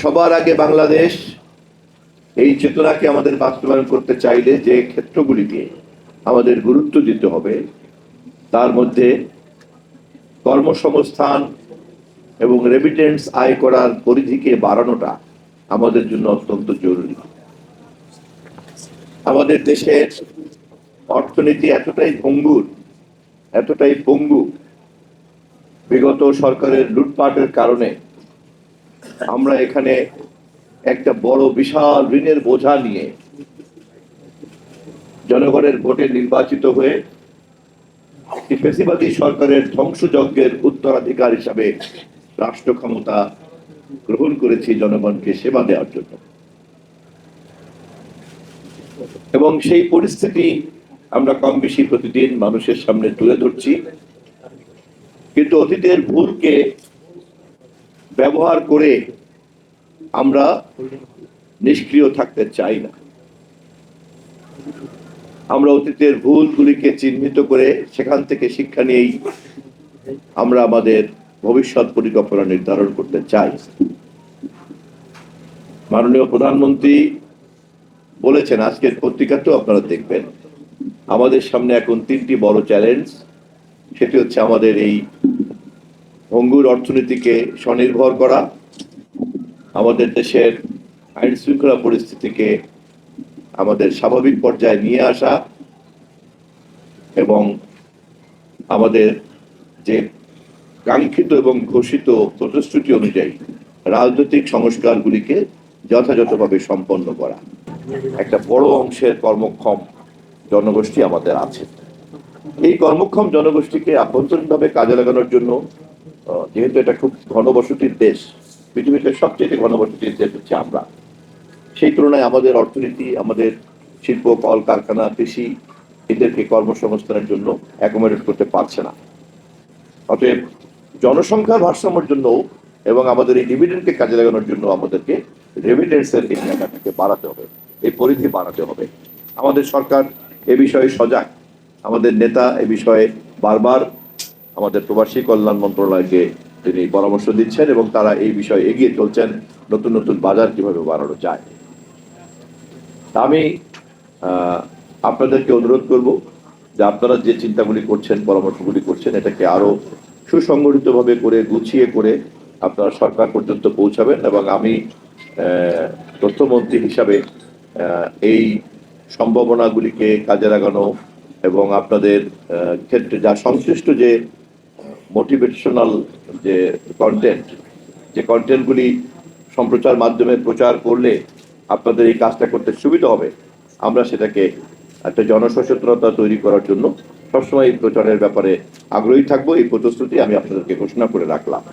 সবার আগে বাংলাদেশ এই চেতনাকে আমাদের বাস্তবায়ন করতে চাইলে যে ক্ষেত্রগুলিকে আমাদের গুরুত্ব দিতে হবে তার মধ্যে কর্মসংস্থান এবং রেমিটেন্স আয় করার পরিধিকে বাড়ানোটা আমাদের জন্য অত্যন্ত জরুরি। আমাদের দেশের অর্থনীতি এতটাই ভঙ্গুর, এতটাই পঙ্গু, বিগত সরকারের লুটপাটের কারণে আমরা এখানে একটা বড় বিশাল ঋণের বোঝা নিয়ে জনগণের ভোটে নির্বাচিত হয়ে ফ্যাসিবাদী সরকারের ধ্বংসযজ্ঞের উত্তরাধিকার হিসাবে রাষ্ট্র ক্ষমতা গ্রহণ করেছি জনগণকে সেবা দেওয়ার জন্য। এবং সেই পরিস্থিতি আমরা কম বেশি প্রতিদিন মানুষের সামনে তুলে ধরছি, কিন্তু অতীতের ভুলকে ব্যবহার করে আমরা নিষ্ক্রিয় থাকতে চাই না। আমরা অতীতের ভুলগুলিকে চিহ্নিত করে সেখান থেকে শিক্ষা নিয়েই আমরা আমাদের ভবিষ্যৎ পরিকল্পনা নির্ধারণ করতে চাই। মাননীয় প্রধানমন্ত্রী বলেছেন, আজকের পত্রিকাতেও আপনারা দেখবেন, আমাদের সামনে এখন 3টি বড় চ্যালেঞ্জ। সেটি হচ্ছে আমাদের এই ভঙ্গুর অর্থনীতিকে স্বনির্ভর করা, আমাদের দেশের আইন শৃঙ্খলা পরিস্থিতিকে আমাদের স্বাভাবিক পর্যায়ে নিয়ে আসা এবং আমাদের যে কাঙ্ক্ষিত এবং ঘোষিত প্রতিশ্রুতি অনুযায়ী রাজনৈতিক সংস্কারগুলিকে যথাযথভাবে সম্পন্ন করা। একটা বড় অংশের কর্মক্ষম জনগোষ্ঠী আমাদের আছে। এই কর্মক্ষম জনগোষ্ঠীকে আভ্যন্তরীণভাবে কাজে লাগানোর জন্য, যেহেতু এটা খুব ঘনবসতির দেশ, পৃথিবীতে সবচেয়ে ঘনবসতির দেশ হচ্ছে আমরা, সেই তুলনায় আমাদের অর্থনীতি, আমাদের শিল্প, কল কারখানা, কৃষি এদেরকে কর্মসংস্থানের জন্য অ্যাকোমোডেট করতে পারছে না। অতএব জনসংখ্যার ভারসাম্যের জন্য এবং আমাদের এই ডিভিডেন্ডকে কাজে লাগানোর জন্য আমাদেরকে রেমিটেন্সের এই জায়গাটাকে বাড়াতে হবে, এই পরিধি বাড়াতে হবে। আমাদের সরকার এ বিষয়ে সজাগ। আমাদের নেতা এ বিষয়ে বারবার আমাদের প্রবাসী কল্যাণ মন্ত্রণালয়কে তিনি পরামর্শ দিচ্ছেন এবং তারা এই বিষয়ে এগিয়ে চলছেন, নতুন নতুন বাজার কিভাবে বাড়ানো যায়। আমি আপনাদেরকে অনুরোধ করব যে আপনারা যে চিন্তাগুলি করছেন, পরামর্শগুলি করছেন, এটাকে আরো সুসংগঠিতভাবে করে, গুছিয়ে করে আপনারা সরকার পর্যন্ত পৌঁছাবেন। এবং আমি তথ্যমন্ত্রী হিসাবে এই সম্ভাবনাগুলিকে কাজে লাগানো এবং আপনাদের ক্ষেত্রে যা সংশ্লিষ্ট যে মোটিভেশনাল যে কন্টেন্টগুলি সম্প্রচার মাধ্যমে প্রচার করলে আপনাদের এই কাজটা করতে সুবিধা হবে, আমরা সেটাকে একটা জনসচেতনতা তৈরি করার জন্য সবসময় এই প্রচারের ব্যাপারে আগ্রহী থাকবো। এই প্রতিশ্রুতি আমি আপনাদেরকে ঘোষণা করে রাখলাম।